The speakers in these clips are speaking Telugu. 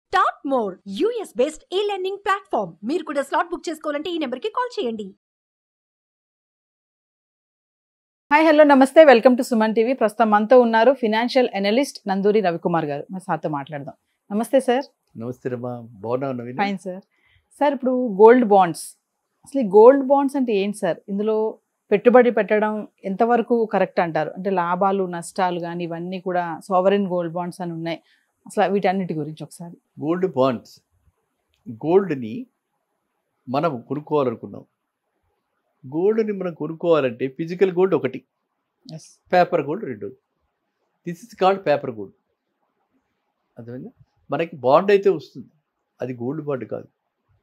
స్టార్ట్ మోర్ యూఎస్ బేస్డ్ ఈ లెర్నింగ్ ప్లాట్ఫామ్. మీరు కూడా స్లాట్ బుక్ చేసుకోవాలంటే ఈ నెంబర్కి కాల్ చేయండి. హాయ్ హలో నమస్తే, వెల్కమ్ టు సుమన్ టీవీ. ప్రస్తుతం మనతో ఉన్నారు ఫినాన్షియల్ అనలిస్ట్ నందూరి రవికుమార్ గారు. మరి సార్తో మాట్లాడదాం. నమస్తే సార్. నమస్తే రమ్మా, బాగున్నావు? Fine sir. సార్, ఇప్పుడు గోల్డ్ బాండ్స్, అసలు గోల్డ్ బాండ్స్ అంటే ఏంటి సార్? ఇందులో పెట్టుబడి పెట్టడం ఎంతవరకు కరెక్ట్ అంటారు? అంటే లాభాలు నష్టాలు కానీ ఇవన్నీ కూడా సావరెన్ గోల్డ్ బాండ్స్ అని ఉన్నాయి. అసలు వీటన్నిటి గురించి ఒకసారి. గోల్డ్ బాండ్స్, గోల్డ్ని మనం కొనుక్కోవాలనుకున్నాం. గోల్డ్ని మనం కొనుక్కోవాలంటే ఫిజికల్ గోల్డ్ ఒకటి, పేపర్ గోల్డ్ రెండు. This is called paper gold. అర్థమైందా? మనకి బాండ్ అయితే వస్తుంది, అది గోల్డ్ బాండ్ కాదు.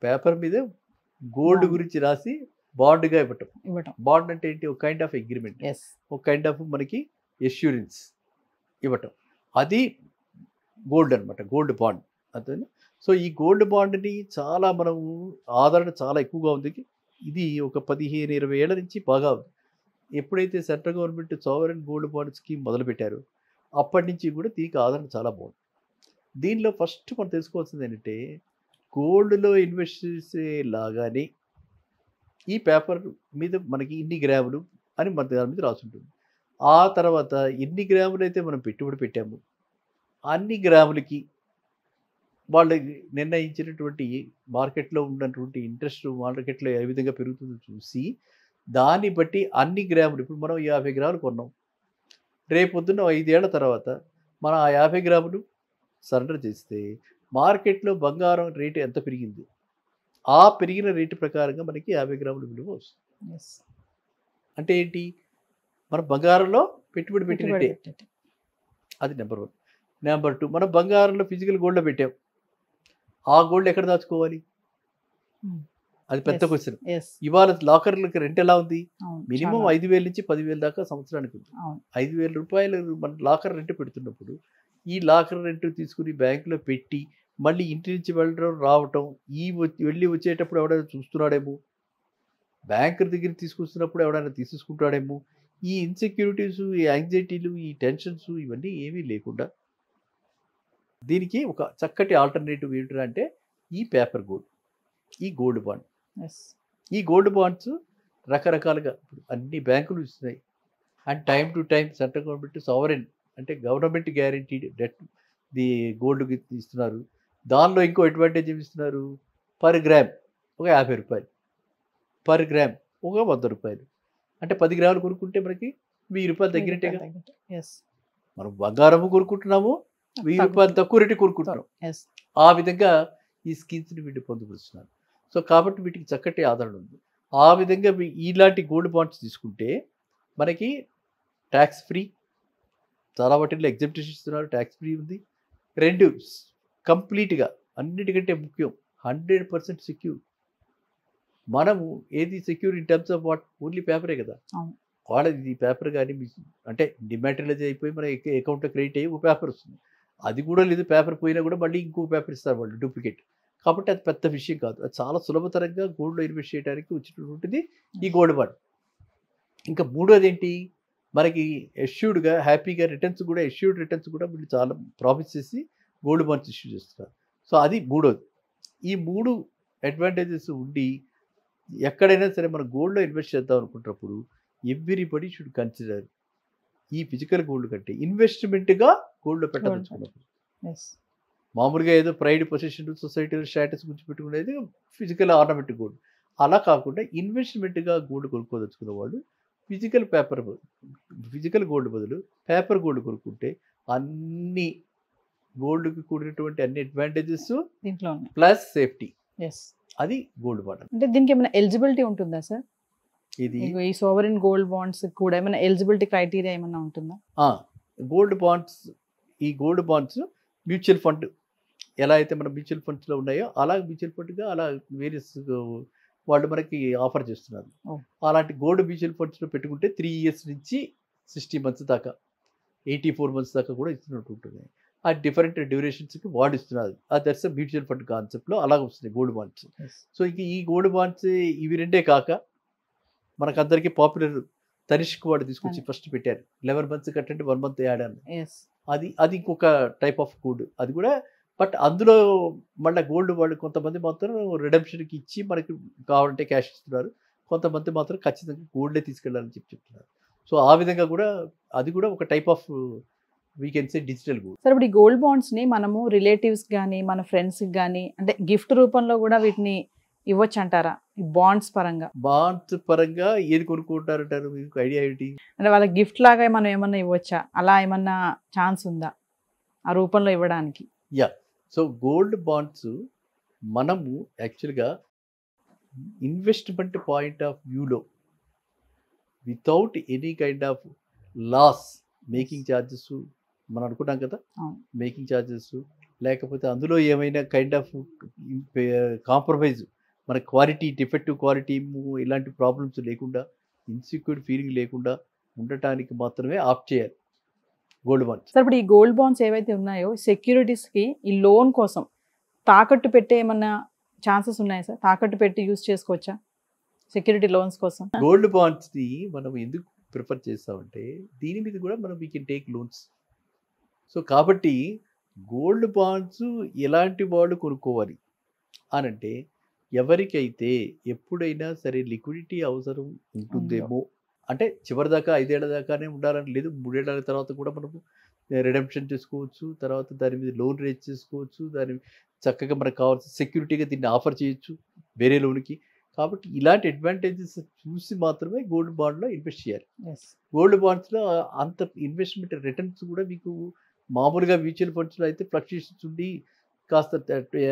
పేపర్ మీద గోల్డ్ గురించి రాసి బాండ్గా ఇవ్వటం. బాండ్ అంటే ఏంటి? ఒక కైండ్ ఆఫ్ అగ్రిమెంట్, ఒక కైండ్ ఆఫ్ మనకి ఎష్యూరెన్స్ ఇవ్వటం. అది గోల్డ్ అనమాట, గోల్డ్ బాండ్. అర్థమైందా? సో ఈ గోల్డ్ బాండ్ని చాలా మనము ఆదరణ చాలా ఎక్కువగా ఉంది. ఇది ఒక 15-20 ఏళ్ల నుంచి బాగా ఉంది. ఎప్పుడైతే central government sovereign gold bond scheme మొదలుపెట్టారో అప్పటి నుంచి కూడా దీనికి ఆదరణ చాలా బాగుంది. దీనిలో ఫస్ట్ మనం తెలుసుకోవాల్సింది ఏంటంటే, గోల్డ్లో ఇన్వెస్ట్ చేసేలాగానే ఈ పేపర్ మీద మనకి ఇన్ని గ్రాములు అని మన దాని మీద రాసి ఉంటుంది. ఆ తర్వాత ఎన్ని గ్రాములు అయితే మనం పెట్టుబడి పెట్టాము అన్ని గ్రాములకి వాళ్ళు నిర్ణయించినటువంటి మార్కెట్లో ఉన్నటువంటి ఇంట్రెస్ట్ మార్కెట్లో ఏ విధంగా పెరుగుతుందో చూసి దాన్ని బట్టి అన్ని గ్రాములు, ఇప్పుడు మనం 50 గ్రాములు కొన్నాం, రేపొద్దున 5 ఏళ్ల తర్వాత మనం ఆ 50 గ్రాములు సరెండర్ చేస్తే మార్కెట్లో బంగారం రేటు ఎంత పెరిగింది, ఆ పెరిగిన రేటు ప్రకారంగా మనకి 50 గ్రాముల విలువ వస్తుంది. అంటే ఏంటి? మనం బంగారంలో పెట్టుబడి పెట్టినట్టే. అది నెంబర్ 1. నెంబర్ 2, మనం బంగారంలో ఫిజికల్ గోల్డ్లో పెట్టాం, ఆ గోల్డ్ ఎక్కడ దాచుకోవాలి? అది పెద్ద క్వశ్చన్. ఇవాళ లాకర్లకి రెంట్ ఎలా ఉంది? మినిమం 5,000 నుంచి 10,000 దాకా సంవత్సరానికి ఉంది. 5,000 రూపాయలు మన లాకర్ రెంట్ పెడుతున్నప్పుడు ఈ లాకర్ రెంట్ తీసుకుని బ్యాంకులో పెట్టి మళ్ళీ ఇంటి నుంచి వెళ్ళడం రావటం, వెళ్ళి వచ్చేటప్పుడు ఎవడైనా చూస్తున్నాడేమో, బ్యాంకు దగ్గర తీసుకొస్తున్నప్పుడు ఎవడైనా తీసుకుంటాడేమో, ఈ ఇన్సెక్యూరిటీస్, ఈ యాంగ్జైటీలు, ఈ టెన్షన్స్ ఇవన్నీ ఏమీ లేకుండా దీనికి ఒక చక్కటి ఆల్టర్నేటివ్ ఏంటంటే ఈ పేపర్ గోల్డ్, ఈ గోల్డ్ బాండ్. ఈ గోల్డ్ బాండ్స్ రకరకాలుగా అన్ని బ్యాంకులు ఇస్తున్నాయి. And time to time central government sovereign అంటే government guaranteed debt the gold ఇస్తున్నారు. దానిలో ఇంకో అడ్వాంటేజ్ ఏమి ఇస్తున్నారు? పర్ గ్రామ్ ఒక 50 రూపాయలు, పర్ గ్రామ్ ఒక 100 రూపాయలు. అంటే 10 గ్రాములు కొనుక్కుంటే మనకి 1000 రూపాయలు తగ్గినట్టేగా. మనం బంగారము కొనుక్కుంటున్నాము, 1000 రూపాయలు తక్కువ రేటు కొనుక్కుంటున్నాం. ఆ విధంగా ఈ స్కీమ్స్ని వీళ్ళు పొందుపరుస్తున్నారు. సో కాబట్టి వీటికి చక్కటి ఆదరణ ఉంది. ఆ విధంగా ఇలాంటి గోల్డ్ బాండ్స్ తీసుకుంటే మనకి ట్యాక్స్ ఫ్రీ, చాలా వాటిల్లో ఎగ్జామ్టేషన్ ఇస్తున్నారు, ట్యాక్స్ ఫ్రీ ఉంది. 2, కంప్లీట్గా అన్నిటికంటే ముఖ్యం 100% సెక్యూర్. మనము ఏది secure in terms of what? Only పేపరే కదా. వాళ్ళది ఈ పేపర్ కానీ అంటే డిమాటరైజ్ అయిపోయి మన అకౌంట్లో క్రెడిట్ అయ్యి ఒక పేపర్ వస్తుంది, అది కూడా లేదు. పేపర్ పోయినా కూడా మళ్ళీ ఇంకో పేపర్ ఇస్తారు వాళ్ళు, డూప్లికేట్. కాబట్టి అది పెద్ద విషయం కాదు. అది చాలా సులభతరంగా గోల్డ్లో ఇన్వెస్ట్ చేయడానికి వచ్చినటువంటిది ఈ గోల్డ్ బాండ్. ఇంకా మూడోది ఏంటి? మనకి ఎష్యూర్డ్గా హ్యాపీగా రిటర్న్స్ కూడా, ఎష్యూర్డ్ రిటర్న్స్ కూడా వీళ్ళు చాలా ప్రాఫిట్ చేసి గోల్డ్ బాండ్స్ ఇష్యూ చేస్తున్నారు. సో అది మూడోది. ఈ 3 అడ్వాంటేజెస్ ఉండి ఎక్కడైనా సరే మనం గోల్డ్లో ఇన్వెస్ట్ చేద్దాం అనుకుంటున్నప్పుడు ఎవ్రీబడి షుడ్ కన్సిడర్ ఈ ఫిజికల్ గోల్డ్ కంటే ఇన్వెస్ట్మెంట్గా గోల్డ్లో పెట్టదలుచుకున్నప్పుడు. మామూలుగా ఏదో ప్రైడ్ పొజిషన్ సొసైటీ స్టేటస్ గురించి పెట్టుకునేది ఫిజికల్ ఆర్నమెంట్ గోల్డ్. అలా కాకుండా ఇన్వెస్ట్మెంట్గా గోల్డ్ కొనుక్కోదలుచుకున్న వాళ్ళు ఫిజికల్ గోల్డ్ బదులు పేపర్ గోల్డ్ కొనుక్కుంటే అన్ని గోల్డ్కి కూడినటువంటి అన్ని అడ్వాంటేజెస్ దీంట్లో ప్లస్ సేఫ్టీ. అది గోల్డ్ బాండ్. అంటే దీనికి ఏమైనా ఎలిజిబిలిటీ ఉంటుందా సార్? ఇది ఈ సావరెన్ గోల్డ్ బాండ్స్ కూడా ఏమైనా ఎలిజిబిలిటీ క్రైటీరియా ఏమైనా ఉంటుందా? గోల్డ్ బాండ్స్, ఈ గోల్డ్ బాండ్స్ మ్యూచువల్ ఫండ్ ఎలా అయితే మన మ్యూచువల్ ఫండ్స్లో ఉన్నాయో అలా మ్యూచువల్ ఫండ్గా అలా వేరియస్ వాళ్ళు మనకి ఆఫర్ చేస్తున్నారు. అలాంటి గోల్డ్ మ్యూచువల్ ఫండ్స్లో పెట్టుకుంటే 3 years నుంచి 60 months దాకా, 84 months దాకా కూడా ఇస్తున్నట్టు ఉంటుంది. ఆ డిఫరెంట్ డ్యూరేషన్స్కి వాళ్ళు ఇస్తున్నారు. దట్స్ మ్యూచువల్ ఫండ్ కాన్సెప్ట్లో అలాగ వస్తుంది గోల్డ్ బాండ్స్. సో ఇంక ఈ గోల్డ్ బాండ్స్ ఇవి రెండే కాక మనకందరికీ పాపులర్ తనిష్క్ వాడు తీసుకొచ్చి ఫస్ట్ పెట్టారు. 11 months కట్టండి, 1 month యాడ్ అని. అది ఇంకొక టైప్ ఆఫ్ గోల్డ్. అది కూడా బట్ అందులో మళ్ళీ గోల్డ్ వాళ్ళు కొంతమంది మాత్రం రిడెంప్షన్కి ఇచ్చి మనకి కావాలంటే క్యాష్ ఇస్తున్నారు, కొంతమంది మాత్రం ఖచ్చితంగా గోల్డే తీసుకెళ్ళాలని చెప్తున్నారు. సో ఆ విధంగా కూడా అది కూడా ఒక type of we can say digital gold. Sir ఇప్పుడు ఈ గోల్డ్ బాండ్స్ని మనము రిలేటివ్స్ కానీ మన ఫ్రెండ్స్కి కానీ అంటే గిఫ్ట్ రూపంలో కూడా వీటిని ఇవ్వచ్చు అంటారా ఈ బాండ్స్ పరంగా? బాండ్స్ పరంగా ఏది కొనుక్కుంటారంటారు, మీకు ఐడియా ఏంటి? అంటే వాళ్ళ గిఫ్ట్ లాగా మనం ఏమన్నా ఇవ్వచ్చా, అలా ఏమన్నా ఛాన్స్ ఉందా ఆ రూపంలో ఇవ్వడానికి? యా, సో గోల్డ్ బాండ్స్ మనము యాక్చువల్గా ఇన్వెస్ట్మెంట్ పాయింట్ ఆఫ్ వ్యూలో without any kind of loss, making charges మనం అనుకున్నాం కదా, మేకింగ్ ఛార్జెస్ లేకపోతే అందులో ఏమైనా కైండ్ ఆఫ్ కాంప్రమైజ్, మన క్వాలిటీ డిఫెక్టివ్ క్వాలిటీ ఇలాంటి ప్రాబ్లమ్స్ లేకుండా, ఇన్సెక్యూర్ ఫీలింగ్ లేకుండా ఉండటానికి మాత్రమే ఆప్ట్ చేయాలి గోల్డ్ బాండ్స్. సార్ ఇప్పుడు ఈ గోల్డ్ బాండ్స్ ఏవైతే ఉన్నాయో సెక్యూరిటీస్కి ఈ లోన్ కోసం తాకట్టు పెట్టే ఏమన్నా ఛాన్సెస్ ఉన్నాయా సార్? తాకట్టు పెట్టి యూజ్ చేసుకోవచ్చా సెక్యూరిటీ లోన్స్ కోసం? గోల్డ్ బాండ్స్ని మనం ఎందుకు ప్రిఫర్ చేస్తామంటే దీని మీద కూడా మనం we can take loans. So కాబట్టి గోల్డ్ బాండ్స్ ఎలాంటి వాళ్ళు కొనుక్కోవాలి అని అంటే, ఎవరికైతే ఎప్పుడైనా సరే లిక్విడిటీ అవసరం ఉంటుందేమో, అంటే చివరిదాకా 5 ఏళ్ల దాకానే ఉండాలని లేదు, 3 ఏళ్ల తర్వాత కూడా మనము రిడెంప్షన్ చేసుకోవచ్చు, తర్వాత దాని మీద లోన్ రేజ్ చేసుకోవచ్చు, దాని చక్కగా మనకు కావాల్సిన సెక్యూరిటీగా దీన్ని ఆఫర్ చేయొచ్చు వేరే లోన్కి. కాబట్టి ఇలాంటి అడ్వాంటేజెస్ చూసి మాత్రమే గోల్డ్ బాండ్లో ఇన్వెస్ట్ చేయాలి. గోల్డ్ బాండ్స్లో అంత ఇన్వెస్ట్మెంట్ రిటర్న్స్ కూడా మీకు మామూలుగా మ్యూచువల్ ఫండ్స్లో అయితే ఫ్లక్చుయేషన్స్ ఉండి కాస్త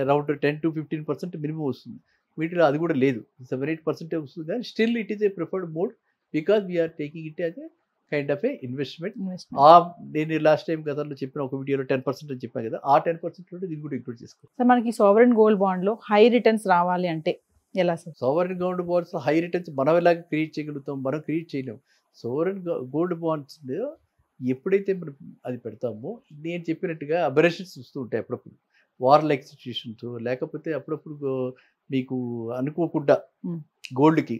అరౌండ్ 10 to 15% మినిమం వస్తుంది. వీటిలో అది కూడా లేదు, 7-8% వస్తుంది. కానీ still it is a preferred mode because we are taking it as a kind of a investment. నేను లాస్ట్ టైం గతంలో చెప్పిన ఒక వీడియోలో 10% అని చెప్పాను కదా, ఆ 10% దీన్ని కూడా ఇంక్లూడ్ చేసుకోవాలి. సార్ మనకి సావరెన్ గోల్డ్ బాండ్లో హై రిటర్న్స్ రావాలి అంటే ఎలా sir? Sovereign gold bonds high returns మనం ఎలాగ క్రియేట్ చేయగలుగుతాం? మనం క్రియేట్ చేయలేము. సావరెన్ గోల్డ్ బాండ్స్ ఎప్పుడైతే మనం అది పెడతామో, నేను చెప్పినట్టుగా అబరేషన్స్ వస్తూ ఉంటాయి అప్పుడప్పుడు, వార్ లైక్ సిచ్యుయేషన్స్, లేకపోతే అప్పుడప్పుడు మీకు అనుకోకుండా గోల్డ్కి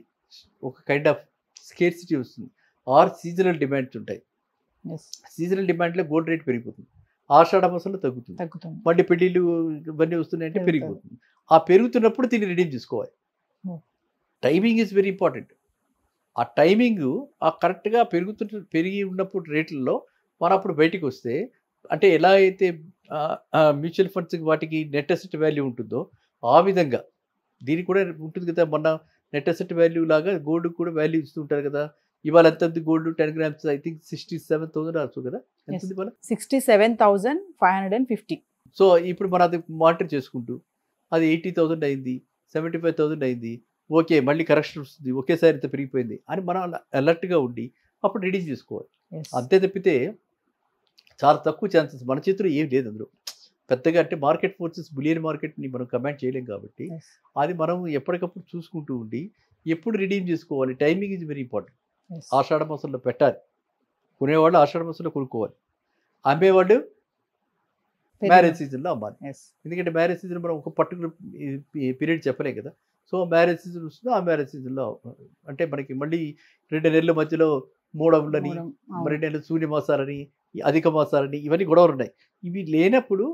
ఒక కైండ్ ఆఫ్ స్కేర్సిటీ వస్తుంది, ఆర్ సీజనల్ డిమాండ్స్ ఉంటాయి. సీజనల్ డిమాండ్లో గోల్డ్ రేట్ పెరిగిపోతుంది, ఆషాఢ మాసంలో తగ్గుతుంది, మళ్ళీ పెళ్ళిళ్ళు ఇవన్నీ వస్తున్నాయంటే పెరిగిపోతుంది. ఆ పెరుగుతున్నప్పుడు దీన్ని రిడీమ్ చేసుకోవాలి. Timing is very important. ఆ టైమింగ్ ఆ కరెక్ట్గా పెరిగి ఉన్నప్పుడు రేట్లలో మనం అప్పుడు బయటికి వస్తే, అంటే ఎలా అయితే మ్యూచువల్ ఫండ్స్కి వాటికి నెట్ అసెట్ వాల్యూ ఉంటుందో ఆ విధంగా దీనికి కూడా ఉంటుంది కదా. మొన్న నెట్ అసెట్ వాల్యూ లాగా గోల్డ్ కూడా వాల్యూ ఇస్తూ ఉంటారు కదా. ఇవాళ ఎంత గోల్డ్ 10 grams ఐ థింక్ 67,000 రావచ్చు కదా, ఎంత 67,550. సో ఇప్పుడు మనం అది మానిటర్ చేసుకుంటూ అది 80,000 అయింది, 75,000 అయింది, ఓకే మళ్ళీ కరెక్షన్ వస్తుంది, ఒకేసారి ఇంత పెరిగిపోయింది అని మనం అలర్ట్గా ఉండి అప్పుడు రిలీజ్ చేసుకోవాలి. అంతే తప్పితే చాలా తక్కువ ఛాన్సెస్, మన చేతిలో ఏం లేదు అందులో పెద్దగా. అంటే మార్కెట్ ఫోర్సెస్ బులియన్ మార్కెట్ని మనం కమాండ్ చేయలేం కాబట్టి అది మనం ఎప్పటికప్పుడు చూసుకుంటూ ఉండి ఎప్పుడు రిడీమ్ చేసుకోవాలి. Timing is very important. Ashadha మాసంలో పెట్టాలి, కొనేవాళ్ళు ఆషాఢ మాసంలో కొనుక్కోవాలి, అమ్మేవాళ్ళు మ్యారేజ్ సీజన్లో అమ్మాలి. ఎందుకంటే మ్యారేజ్ సీజన్ మనం ఒక పర్టికులర్ పీరియడ్ చెప్పలేం కదా. సో మ్యారేజ్ సీజన్ వస్తుందో ఆ మ్యారేజ్ సీజన్లో, అంటే మనకి మళ్ళీ 2 నెలల మధ్యలో మూడవులని, 2 నెలలు శూన్య మాసాలని, అధిక మాసాలని ఇవన్నీ గొడవలు ఉన్నాయి. ఇవి లేనప్పుడు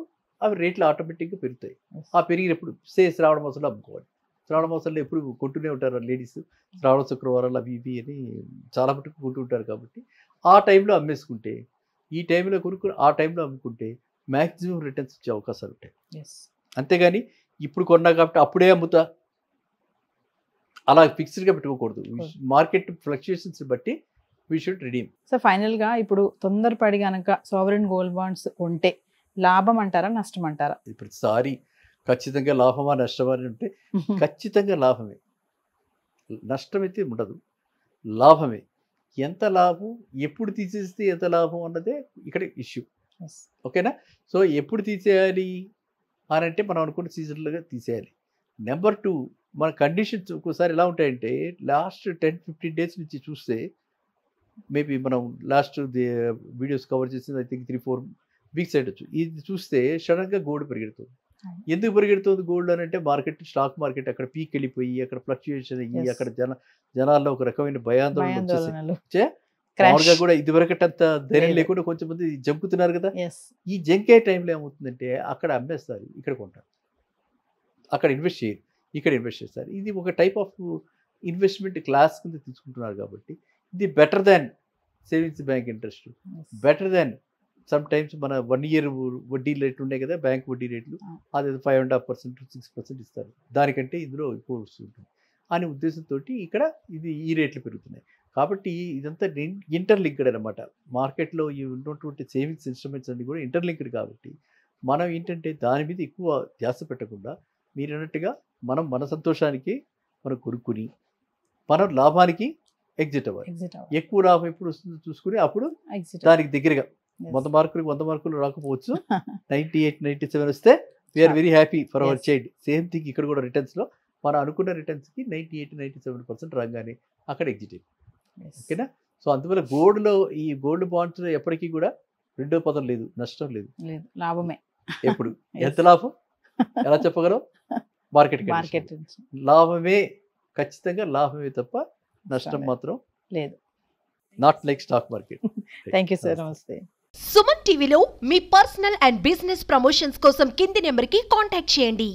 అవి రేట్లు ఆటోమేటిక్గా పెరుగుతాయి. ఆ పెరిగినప్పుడు శ్రావణ మాసంలో అమ్ముకోవాలి. శ్రావణ మాసంలో ఎప్పుడు కొంటూనే ఉంటారు లేడీస్, శ్రావణ శుక్రవారాలు అవి ఇవి అని చాలా మటుకు కొంటూ ఉంటారు. కాబట్టి ఆ టైంలో అమ్మేసుకుంటే, ఈ టైంలో కొనుక్కుని ఆ టైంలో అమ్ముకుంటే మ్యాక్సిమం రిటర్న్స్ వచ్చే అవకాశాలు ఉంటాయి. అంతేగాని ఇప్పుడు కొన్నా కాబట్టి అప్పుడే అమ్ముతా అలా ఫిక్స్డ్గా పెట్టుకోకూడదు. మార్కెట్ ఫ్లక్చుయేషన్స్ బట్టి వీ షుడ్ రిడీమ్. సో ఫైనల్గా ఇప్పుడు తొందరపడి కనుక సావరెన్ గోల్డ్ బాండ్స్ కొంటే లాభం అంటారా నష్టం అంటారా? ప్రతిసారి ఖచ్చితంగా లాభమా నష్టమా అని ఉంటే ఖచ్చితంగా లాభమే, నష్టం అయితే ఉండదు, లాభమే. ఎంత లాభం, ఎప్పుడు తీసేస్తే ఎంత లాభం అన్నదే ఇక్కడ ఇష్యూ. ఓకేనా? సో ఎప్పుడు తీసేయాలి అని అంటే మనం అనుకున్న సీజన్లుగా తీసేయాలి. నెంబర్ 2, మన కండిషన్స్ ఒక్కోసారి ఎలా ఉంటాయంటే లాస్ట్ 10-15 days నుంచి చూస్తే, మేబీ మనం లాస్ట్ వీడియోస్ కవర్ చేసింది ఐ థింక్ 3-4 weeks అయ్యొచ్చు. ఇది చూస్తే సడన్గా గోల్డ్ పరిగెడుతుంది. ఎందుకు పరిగెడుతుంది గోల్డ్ అని అంటే స్టాక్ మార్కెట్ అక్కడ పీక్ వెళ్ళిపోయి అక్కడ ఫ్లక్చుయేషన్ అయ్యి అక్కడ జనాల్లో ఒక రకమైన భయాందోళన వచ్చే మామూలుగా కూడా ఇదివరకటంత ధైర్యం లేదు. లేకుండా కొంచెం మంది జంకుతున్నారు కదా. ఎస్ ఈ జంకే టైంలో ఏమవుతుందంటే అక్కడ అమ్మేస్తారు, ఇక్కడ కొంటారు, అక్కడ ఇన్వెస్ట్ చేయరు, ఇక్కడ ఇన్వెస్ట్ చేస్తారు. ఇది ఒక టైప్ ఆఫ్ ఇన్వెస్ట్మెంట్ క్లాస్ కింద తీసుకుంటున్నారు కాబట్టి ఇది better than savings bank interest, better than some times మన 1 year వడ్డీ రేట్లు ఉన్నాయి కదా, బ్యాంక్ వడ్డీ రేట్లు, అది 5.5% 6% ఇస్తారు, దానికంటే ఇందులో ఎక్కువ వస్తుంది అనే ఉద్దేశంతో ఇక్కడ ఈ రేట్లు పెరుగుతున్నాయి. కాబట్టి ఇదంతా ఇంటర్లింక్డ్ అనమాట. మార్కెట్లో ఈ ఉన్నటువంటి సేవింగ్స్ ఇన్స్ట్రుమెంట్స్ అన్ని కూడా ఇంటర్లింక్డ్ కాబట్టి మనం ఏంటంటే దాని మీద ఎక్కువ ధ్యాస పెట్టకుండా మీరు అన్నట్టుగా మనం మన సంతోషానికి మనం కొనుక్కుని మనం లాభానికి ఎగ్జిట్ అవ్వాలి. ఎక్కువ లాభం ఎప్పుడు వస్తుందో చూసుకుని అప్పుడు దానికి దగ్గరగా 100 మార్కులు రాకపోవచ్చు, 98, 97 వస్తే we are very happy for our child. Same thing ఇక్కడ కూడా రిటర్న్స్లో మనం అనుకున్న రిటర్న్స్కి 98, 97% రాగానే అక్కడ ఎగ్జిట్ అయింది. ఓకేనా. సో అందువల్ల ఈ గోల్డ్ బాండ్స్లో ఎప్పటికీ కూడా రెండో పదం లేదు, నష్టం లేదు, లాభమే. ఎప్పుడు ఎంత లాభం ఎలా చెప్పగలం? మార్కెట్ లాభమే, ఖచ్చితంగా లాభమే తప్ప నష్టం మాత్రం లేదు. Not like stock market. Thank you sir. నమస్తే. సుమన్ టీవీలో మీ పర్సనల్ అండ్ బిజినెస్ ప్రమోషన్స్ కోసం కింది నెంబర్కి కాంటాక్ట్ చేయండి.